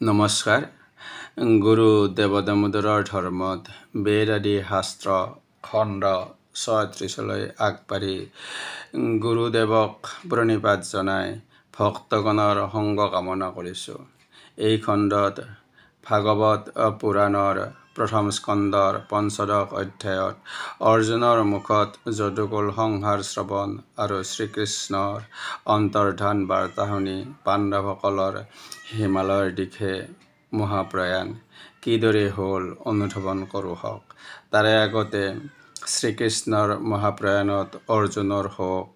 নমস্কাৰ। গুৰু দেৱদামোদৰৰ ধৰ্মত বেদ আদি শাস্ত্ৰ খণ্ড ৩৬লৈ আগবাঢ়ি গুৰুদেৱক প্ৰণিপাত জনাই ভক্তগণৰ সংগ কামনা কৰিছোঁ। এই খণ্ডত ভাগৱত পুৰাণৰ প্ৰথম স্কন্ধৰ পঞ্চদশ অধ্যায়ত অৰ্জুনৰ মুখত যদুকুল সংহাৰ শ্ৰৱণ আৰু শ্ৰীকৃষ্ণৰ অন্তৰ্ধান বাৰ্তা শুনি পাণ্ডৱসকলৰ হিমালয়ৰ দিশে মহাপ্ৰয়াণ কিদৰে হ'ল অনুধাৱন কৰোঁ হওক। তাৰে আগতে শ্ৰীকৃষ্ণৰ মহাপ্ৰয়াণত অৰ্জুনৰ শোক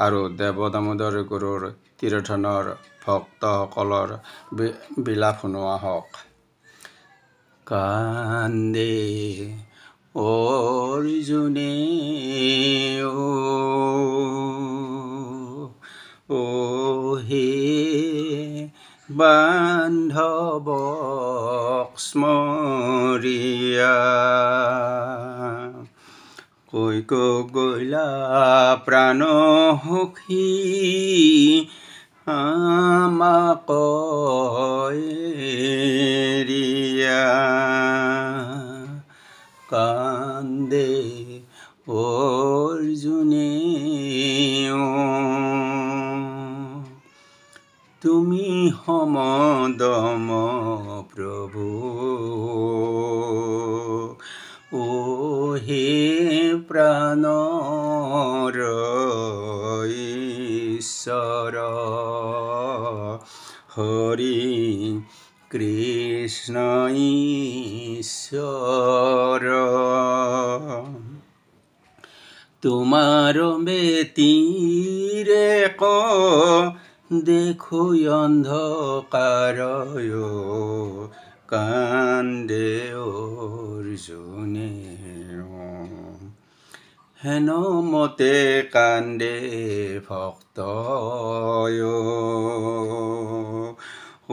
আৰু দেৱদামোদৰ গুৰুৰ তিৰোধানৰ ভক্তসকলৰ বিলাপ শুনোৱা হওক। কান্দে অৰ্জুনে ও হে বান্ধৱক স্মৰিয়া, কৈ গৈলা প্ৰাণ সখী আমাক এৰিয়া। কান্দে অৰ্জুনে তুমি সমদম প্ৰভু, ও হে প্ৰাণৰ ঈশ্বৰ, হৰি কৃষ্ণ ঈশ্বৰ। তোমাৰ বেতিৰে দেখো অন্ধকাৰ, কান্দে অৰ্জুনে হেন মতে কান্দে ভক্ত, ও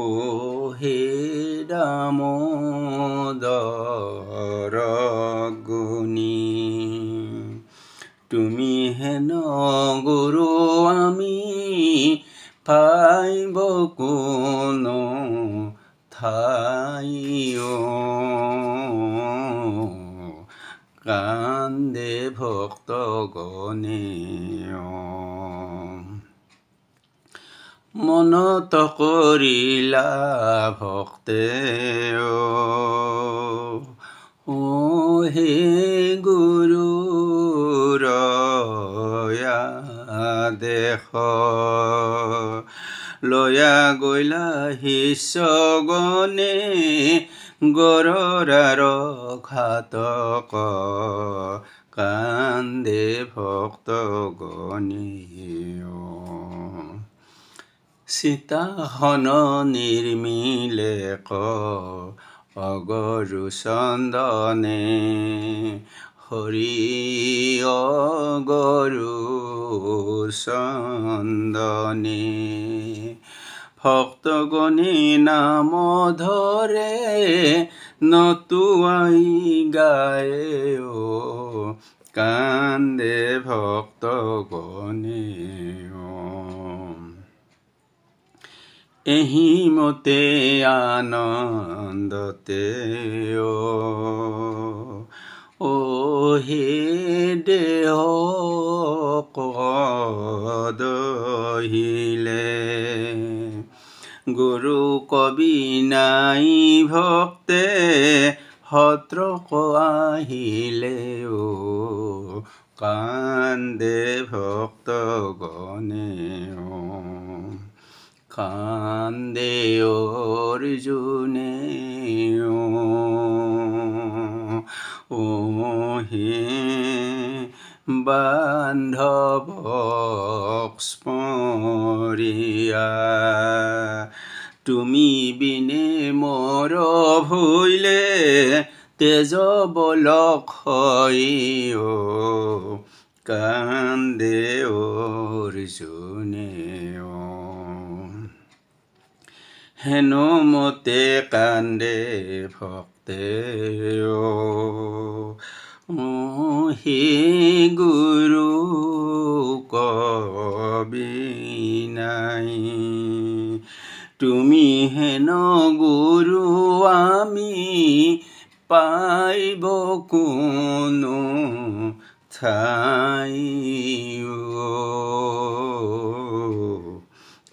হে দামোদৰ গুণী, তুমি হেন গুৰু আমি পাইব কোনো ঠাই, কান্দে ভক্তগণে। মনত কৰিলা ভক্তে ও হে গুৰুৰ আদেশ, লয়া গৈলা শিষ্যগণে গৰৰ ঘাতক, কান্দে ভক্তগণে। সীতাহন নিৰ্মিলে অগৰু চন্দনে, হৰি অগৰু চন্দনে। ভক্তগণে নাম ধৰে নতুৱাই গায়ে, কান্দে ভক্তগণে। এহি মতে আনন্দতে ও হে দেহ দহিলে, গুৰু কবি নাই ভক্তে সত্ৰ আহিলে, কান্দে ভক্তগণে। কান্দে অৰ্জুনে ও হে বান্ধৱক স্মৰিয়া, তুমি বিনে মোৰ ভৈলে তেজ বলক হৈ, কান্দে অৰ্জুনে। হেন মতে কান্দে ভক্তে ও হে গুৰু কবি নাই, তুমি হেন গুৰু আমি পাইব কোনো ঠাই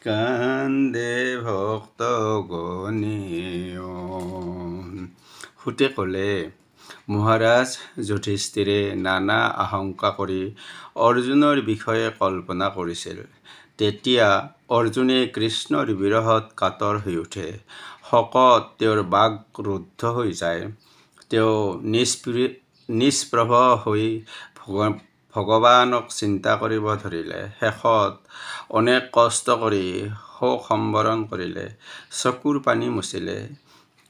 কান্দে ভক্ত গণে। সুতে ক'লে, মহাৰাজ যুধিষ্ঠিৰে নানা আশংকা কৰি অৰ্জুনৰ বিষয়ে কল্পনা কৰিছিল। তেতিয়া অৰ্জুনে কৃষ্ণৰ বিৰহত কাতৰ হৈ উঠে। শকত তেওঁৰ বাক ৰুদ্ধ হৈ যায়। তেওঁ নিষ্প্ৰভ হৈ ভগৱানক চিন্তা কৰিব ধৰিলে। শেষত অনেক কষ্ট কৰি শোক সম্বৰণ কৰিলে, চকুৰ পানী মুচিলে।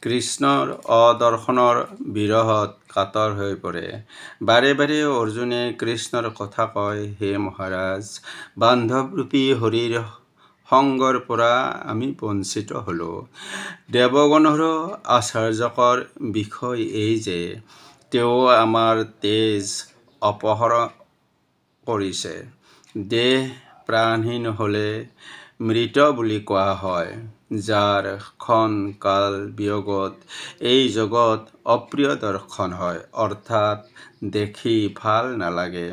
কৃষ্ণৰ অদৰ্শনৰ বিৰহত কাতৰ হৈ পৰে। বাৰে বাৰে অৰ্জুনে কৃষ্ণৰ কথা কয়, হে মহাৰাজ, বান্ধৱৰূপী হৰিৰ সংগৰ পৰা আমি বঞ্চিত হ'লোঁ। দেৱগণৰো আশ্চৰ্যকৰ বিষয় এই যে তেওঁ আমাৰ তেজ অপহৰণ কৰিছে। দেহ প্ৰাণহীন হ'লে মৃত বুলি কোৱা হয়। যাৰ ক্ষণ কাল বিয়োগত এই জগত অপ্ৰিয় দৰ্শন হয়, অৰ্থাৎ দেখি ভাল নালাগে।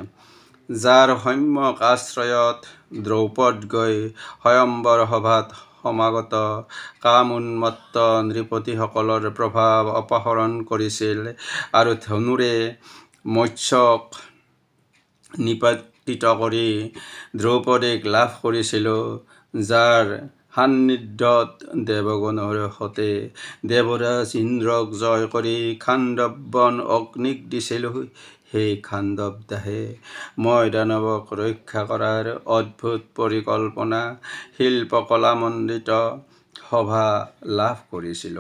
যাৰ সম্যক আশ্ৰয়ত দ্ৰৌপদ গৈ স্বয়ম্বৰ সভাত সমাগত কামোন্মত্ত নৃপতিসকলৰ প্ৰভাৱ অপহৰণ কৰিছিল আৰু ধনুৰে মৎস্যক নিপাতিত কৰি দ্ৰৌপদীক লাভ কৰিছিল। যাৰ সান্নিধ্যত দেৱগণৰ সতে দেৱৰাজ ইন্দ্ৰক জয় কৰি খাণ্ডৱ বন অগ্নিক দিছিল, সেই খাণ্ডৱ দাহে মই দানৱক ৰক্ষা কৰাৰ অদ্ভুত পৰিকল্পনা শিল্পকলামণ্ডিত সভা লাভ কৰিছিল।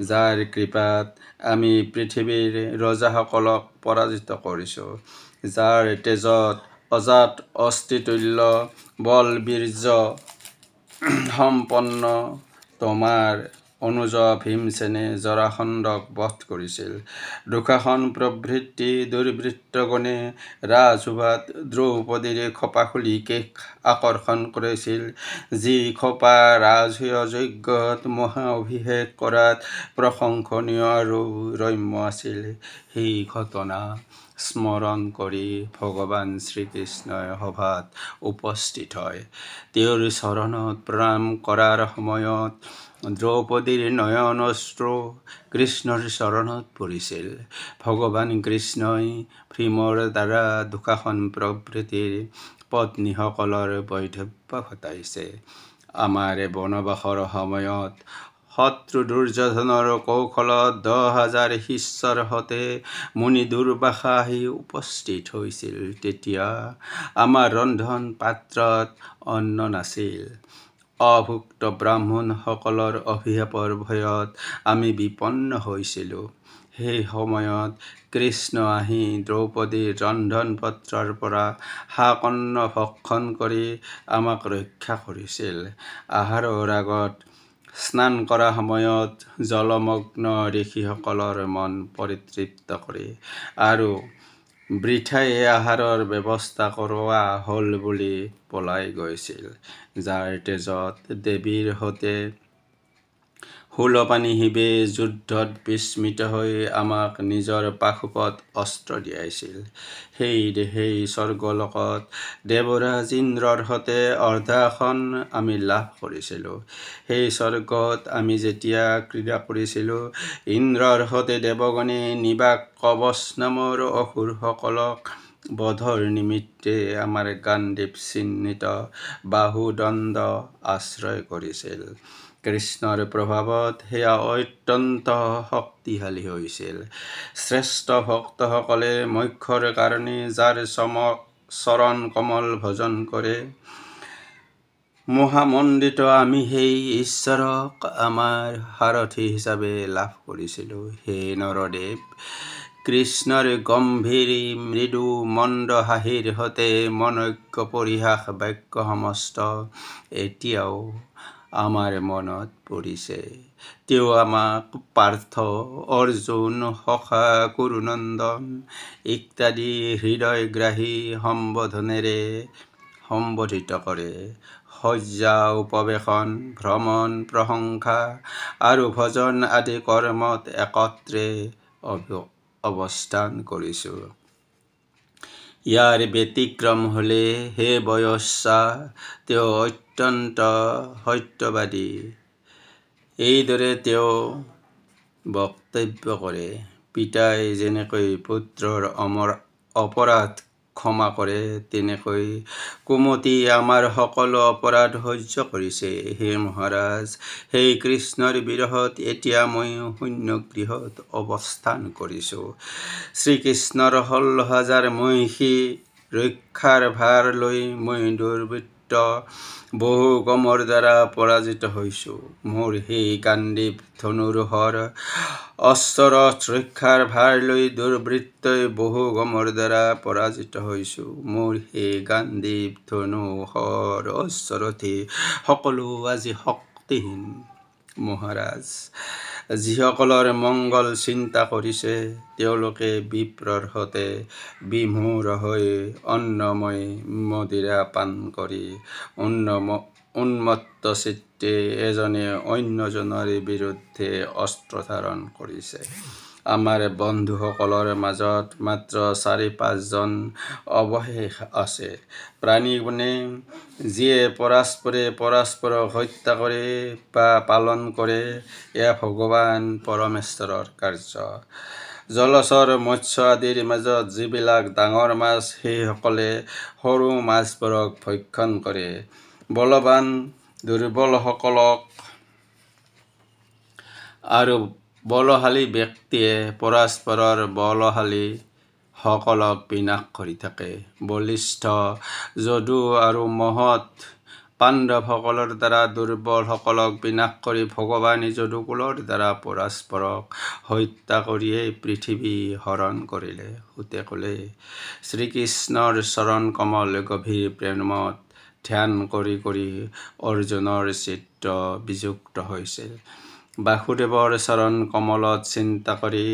যাৰ কৃপাত আমি পৃথিৱীৰ ৰজাসকলক পৰাজিত কৰিছোঁ। যাৰ তেজত অজাত অস্থিতুল্য বল বীৰ্য সম্পন্ন তোমাৰ অনুজ ভীমসেনে জৰাসন্ধক বধ কৰিছিল। দুঃশাসন প্ৰভৃতি দুৰ্বৃত্তগণে ৰাজসভাত দ্ৰৌপদীৰ খোপা খুলি কেশ আকৰ্ষণ কৰিছিল। যি খোপা ৰাজসূয় যজ্ঞত মহা অভিষেক কৰাত প্ৰশংসনীয় আৰু ৰম্য আছিল, সেই ঘটনা স্মৰণ কৰি ভগৱান শ্ৰীকৃষ্ণই সভাত উপস্থিত হয়। তেওঁৰ চৰণত প্ৰণাম কৰাৰ সময়ত দ্ৰৌপদীৰ নয়ন অশ্ৰু কৃষ্ণৰ চৰণত পৰিছিল। ভগৱান কৃষ্ণই ভীমৰ দ্বাৰা দুঃশাসন প্ৰভৃতিৰ পত্নীসকলৰ বৈধব্য ঘটাইছে। আমাৰ বনবাসৰ সময়ত শত্ৰু দুৰ্যোধনৰ কৌশলত 10,000 শিষ্যৰ সতে মুনি দুৰ্বাসা আহি উপস্থিত হৈছিল। তেতিয়া আমাৰ ৰন্ধন পাত্ৰত অন্ন নাছিল। অভুক্ত ব্ৰাহ্মণসকলৰ অভিশাপৰ ভয়ত আমি বিপন্ন হৈছিলোঁ। সেই সময়ত কৃষ্ণ আহি দ্ৰৌপদীৰ ৰন্ধন পাত্ৰৰ পৰা শাকঅন্ন ভক্ষণ কৰি আমাক ৰক্ষা কৰিছিল। আহাৰৰ আগত স্নান কৰা সময়ত জলমগ্ন ঋষিসকলৰ মন পৰিতৃপ্ত কৰি আৰু বৃথাই আহাৰৰ ব্যৱস্থা কৰোৱা হ'ল বুলি পলাই গৈছিল। যাৰ তেজত দেৱীৰ সতে শূলপাণি শিৱে যুদ্ধত বিস্মিত হৈ আমাক নিজৰ পাশুপত অস্ত্ৰ দিয়াইছিল। সেই দেহেই স্বৰ্গলোকত দেৱৰাজ ইন্দ্ৰৰ সতে অৰ্ধাসন আমি লাভ কৰিছিলোঁ। সেই স্বৰ্গত আমি যেতিয়া ক্ৰীড়া কৰিছিলোঁ, ইন্দ্ৰৰ সতে দেৱগণে নিবাক কবচ নামৰ অসুৰসকলক বধৰ নিমিত্তে আমাৰ গাণ্ডীৱ চিহ্নিত বাহুদণ্ড আশ্ৰয় কৰিছিল। কৃষ্ণৰ প্ৰভাৱত সেয়া অত্যন্ত শক্তিশালী হৈছিল। শ্ৰেষ্ঠ ভক্তসকলে মোক্ষৰ কাৰণে যাৰ চৰণ কমল ভজন কৰে, মহামণ্ডিত আমি সেই ঈশ্বৰক আমাৰ সাৰথি হিচাপে লাভ কৰিছিলোঁ। হে নৰদেৱ, কৃষ্ণৰ গম্ভীৰ মৃদু মন্দ হাঁহিৰ সতে মনজ্ঞ পৰিহাস বাক্য সমস্ত এতিয়াও আমাৰ মনত পৰিছে। তেওঁ আমাক পাৰ্থ, অৰ্জুন, সখা, কুৰুনন্দন ইত্যাদি হৃদয়গ্ৰাহী সম্বোধনেৰে সম্বোধিত কৰে। শয্যা উপবেশন ভ্ৰমণ প্ৰশংসা আৰু ভজন আদি কৰ্মত একত্ৰে অৱস্থান কৰিছোঁ। ইয়াৰ ব্যতিক্ৰম হ'লে হে বয়স্যা তেওঁ অত্যন্ত সত্যবাদী। এইদৰে তেওঁ বক্তব্য কৰে, পিতাই যেনেকৈ পুত্ৰৰ অপৰাধ ক্ষমা কৰে তেনেকৈ কুমতি আমাৰ সকলো অপৰাধ সহ্য কৰিছে। হে মহাৰাজ, সেই কৃষ্ণৰ বিৰহত এতিয়া মই শূন্য গৃহত অৱস্থান কৰিছোঁ। শ্ৰীকৃষ্ণৰ 16,000 মহিষী ৰক্ষাৰ ভাৰ লৈ মই দুৰ্বৃত্ত বহু গমৰ দ্বাৰা পৰাজিত হৈছোঁ। মোৰ সেই গাণ্ডীৱ ধনুৰ্ধৰ অশ্বৰথ ৰক্ষাৰ ভাৰ লৈ দুৰ্বৃত্তই বহু গমৰ দ্বাৰা পৰাজিত হৈছোঁ। মোৰ সেই গাণ্ডীৱ ধনুৰ্ধৰ অশ্বৰথী সকলো আজি শক্তিহীন। মহাৰাজ, যিসকলৰ মংগল চিন্তা কৰিছে তেওঁলোকে বিপ্ৰৰ সতে বিমূঢ় হৈ অন্নময় মদিৰা পান কৰি উন্মত্ত চিত্তে এজনে অন্যজনৰ বিৰুদ্ধে অস্ত্ৰ ধাৰণ কৰিছে। আমাৰ বন্ধুসকলৰ মাজত মাত্ৰ 4-5 জন অৱশেষ আছে। প্ৰাণীগুণে যিয়ে পৰস্পৰে পৰস্পৰক হত্যা কৰে বা পালন কৰে, এয়া ভগৱান পৰমেশ্বৰৰ কাৰ্য। জলচৰ মৎস্য আদিৰ মাজত যিবিলাক ডাঙৰ মাছ, সেইসকলে সৰু মাছবোৰক ভক্ষণ কৰে। বলৱান দুৰ্বলসকলক আৰু বলশালী ব্যক্তিয়ে পৰস্পৰৰ বলশালী সকলক বিনাশ কৰি থাকে। বলিষ্ঠ যদু আৰু মহৎ পাণ্ডৱসকলৰ দ্বাৰা দুৰ্বলসকলক বিনাশ কৰি ভগৱানে যদুকুলৰ দ্বাৰা পৰস্পৰক হত্যা কৰিয়েই পৃথিৱী হৰণ কৰিলে। সুতে ক'লে, শ্ৰীকৃষ্ণৰ চৰণ কমল গভীৰ প্ৰেমত ধ্যান কৰি কৰি অৰ্জুনৰ চিত্ত বিযুক্ত হৈছিল। বাসুদেৱৰ চৰণ কমলত চিন্তা কৰি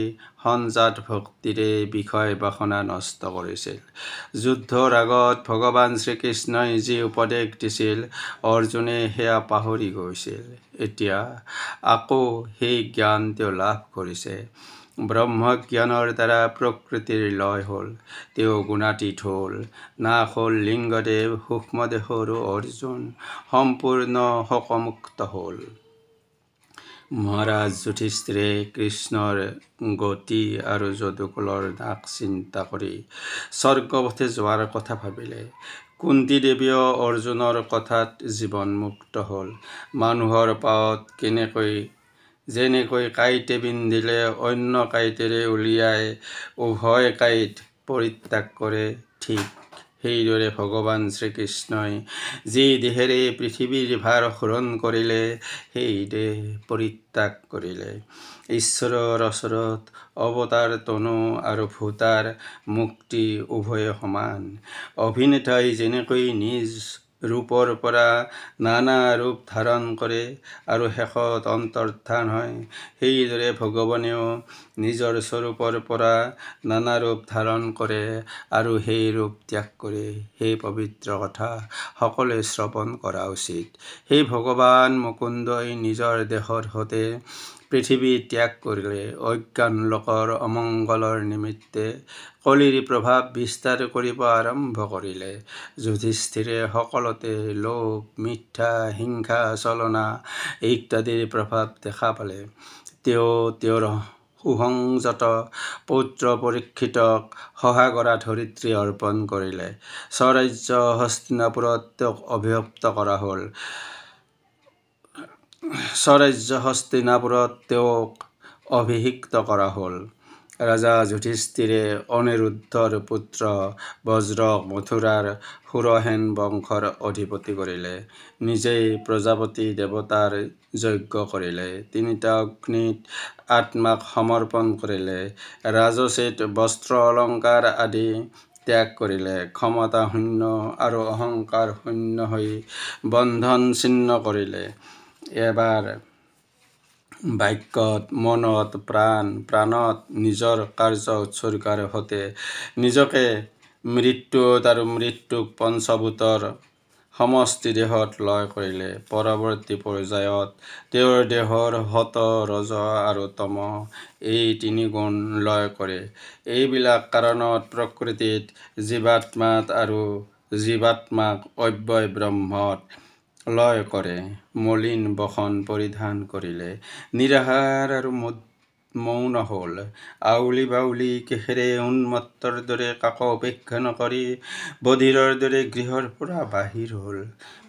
সঞ্জাত ভক্তিৰে বিষয় বাসনা নষ্ট কৰিছিল। যুদ্ধৰ আগত ভগৱান শ্ৰীকৃষ্ণই যি উপদেশ দিছিল, অৰ্জুনে সেয়া পাহৰি গৈছিল। এতিয়া আকৌ সেই জ্ঞান তেওঁ লাভ কৰিছে। ব্ৰহ্মজ্ঞানৰ দ্বাৰা প্ৰকৃতিৰ লয় হ'ল, তেওঁ গুণাতীত হ'ল। নাশ হ'ল লিংগদেহ সূক্ষ্মদেহৰো অৰ্জুন সম্পূৰ্ণ শোকমুক্ত হ'ল। মহাৰাজ যুধিষ্ঠিৰে কৃষ্ণৰ গতি আৰু যদুকুলৰ নাশ চিন্তা কৰি স্বৰ্গপথে যোৱাৰ কথা ভাবিলে। কুন্তী দেৱীও অৰ্জুনৰ কথাত জীৱনমুক্ত হ'ল। মানুহৰ পাৱত যেনেকৈ কাঁইটে বিন্ধিলে অন্য কাঁইটেৰে উলিয়াই উভয় কাঁইট পৰিত্যাগ কৰে, ঠিক সেইদৰে ভগৱান শ্ৰীকৃষ্ণই যি দেহেৰে পৃথিৱীৰ ভাৰ হৰণ কৰিলে, সেই দেহ পৰিত্যাগ কৰিলে। ঈশ্বৰৰ ওচৰত অৱতাৰ তনু আৰু ভূতাৰ মুক্তি উভয়ে সমান। অভিনেতাই যেনেকৈ নিজ ৰূপৰ পৰা নানা ৰূপ ধাৰণ কৰে আৰু শেষত অন্তৰ্ধান হয়, সেইদৰে ভগৱানেও নিজৰ স্বৰূপৰ পৰা নানা ৰূপ ধাৰণ কৰে আৰু সেই ৰূপ ত্যাগ কৰে। সেই পবিত্ৰ কথা সকলোৱে শ্ৰৱণ কৰা উচিত। সেই ভগৱান মুকুন্দই নিজৰ দেহৰ সতে পৃথিৱী ত্যাগ কৰিলে। অজ্ঞান লোকৰ অমংগলৰ নিমিত্তে কলিৰ প্ৰভাৱ বিস্তাৰ কৰিব আৰম্ভ কৰিলে। যুধিষ্ঠিৰে সকলোতে লোভ, মিথ্যা, হিংসা, ছলনা ইত্যাদিৰ প্ৰভাৱ দেখা পালে। তেওঁ তেওঁৰ সুসংযত পুত্ৰ পৰীক্ষিতক সহাগৰা ধৰিত্ৰী অৰ্পণ কৰিলে। স্বৰাজ্য হস্তিনাপুৰত তেওঁক অভিষিক্ত কৰা হ'ল। ৰজা যুধিষ্ঠিৰে অনিৰুদ্ধৰ পুত্ৰ বজ্ৰক মথুৰাৰ সুৰসেন বংশৰ অধিপতি কৰিলে। নিজেই প্ৰজাপতি দেৱতাৰ যজ্ঞ কৰিলে। 3টা অগ্নিত আত্মাক সমৰ্পণ কৰিলে। ৰাজসিক বস্ত্ৰ অলংকাৰ আদি ত্যাগ কৰিলে। ক্ষমতা শূন্য আৰু অহংকাৰ শূন্য হৈ বন্ধন ছিন্ন কৰিলে। এবাৰ বাক্যত, মনত, প্ৰাণত নিজৰ কাৰ্য উৎসৰ্গাৰ সতে নিজকে মৃত্যুত আৰু মৃত্যুক পঞ্চভূতৰ সমষ্টি দেহত লয় কৰিলে। পৰৱৰ্তী পৰ্যায়ত তেওঁৰ দেহৰ হত, ৰজ আৰু তম এই তিনি গুণ লয় কৰে। এইবিলাক কাৰণত প্ৰকৃতিত জীৱাত্মাত আৰু জীৱাত্মাক অব্যয় ব্ৰহ্মত লয় কৰে। মলিন বসন পৰিধান কৰিলে। নিৰাহাৰ আৰু মৌন হ'ল। আউলি বাউলি কেশেৰে উন্মত্তৰ দৰে কাকো উপেক্ষা নকৰি বধিৰৰ দৰে গৃহৰ পৰা বাহিৰ হ'ল।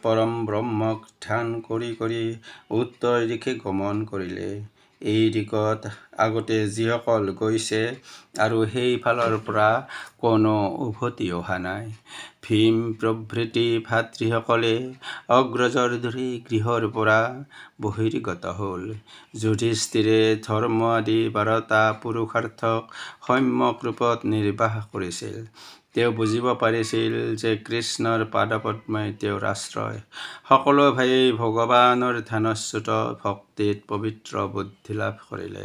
পৰম ব্ৰহ্মক ধ্যান কৰি কৰি উত্তৰ দিশে গমন কৰিলে। এই দিশত আগতে যিসকল গৈছে আৰু সেইফালৰ পৰা কোনো উভতি অহা নাই। ভীম প্ৰভৃতি ভাতৃসকলে অগ্ৰজৰ দৰে গৃহৰ পৰা বহিৰ্গত হ'ল। যুধিষ্ঠিৰে ধৰ্ম আদি 12টা পুৰুষাৰ্থক সম্যক ৰূপত নিৰ্বাহ কৰিছিল। তেওঁ বুজিব পাৰিছিল যে কৃষ্ণৰ পাদপদ্মই তেওঁৰ আশ্ৰয়। সকলো ভায়েই ভগৱানৰ ধ্যানচ্যুত ভক্তিত পবিত্ৰ বুদ্ধি লাভ কৰিলে।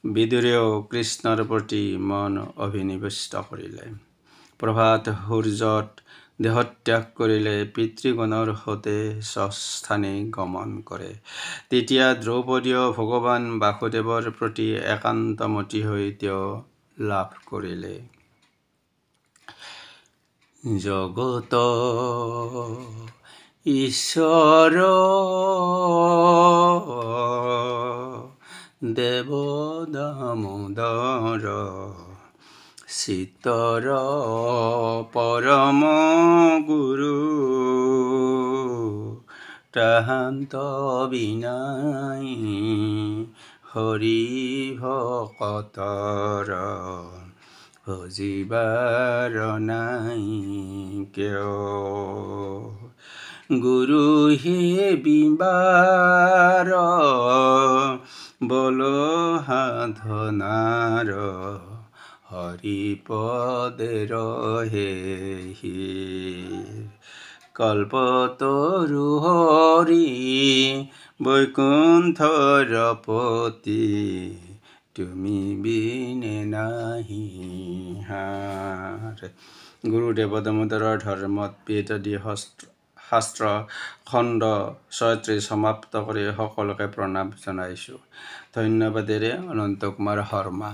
বিদুৰেও কৃষ্ণৰ প্ৰতি মন অভিনিৱিষ্ট কৰিলে। প্ৰভাত সূৰ্যত দেহত্যাগ কৰিলে। পিতৃগণৰ সৈতে স্বস্থানে গমন কৰে। তেতিয়া দ্ৰৌপদীয়েও ভগৱান বাসুদেৱৰ প্ৰতি একান্তমতী হৈ তেওঁ লাভ কৰিলে। জগত ঈশ্বৰ দেৱ দামোদৰ চিতৰ পৰম গুৰু তাহান্ত বিনাই হৰি ভকতৰ ভজিবাৰ নাই কেও। গুৰু সেবিবাৰ বল সাধনাৰ হৰিপদেৰ হেহি। কল্পতৰু হৰি বৈকুণ্ঠৰ পতি তুমি বিনে নাহি হাৰ। গুৰুদেৱ দামোদৰৰ ধৰ্মত বেদ আদি শাস্ত্ৰ খণ্ড 36 সমাপ্ত কৰি সকলোকে প্ৰণাম জনাইছোঁ। ধন্যবাদেৰে অনন্ত কুমাৰ শৰ্মা।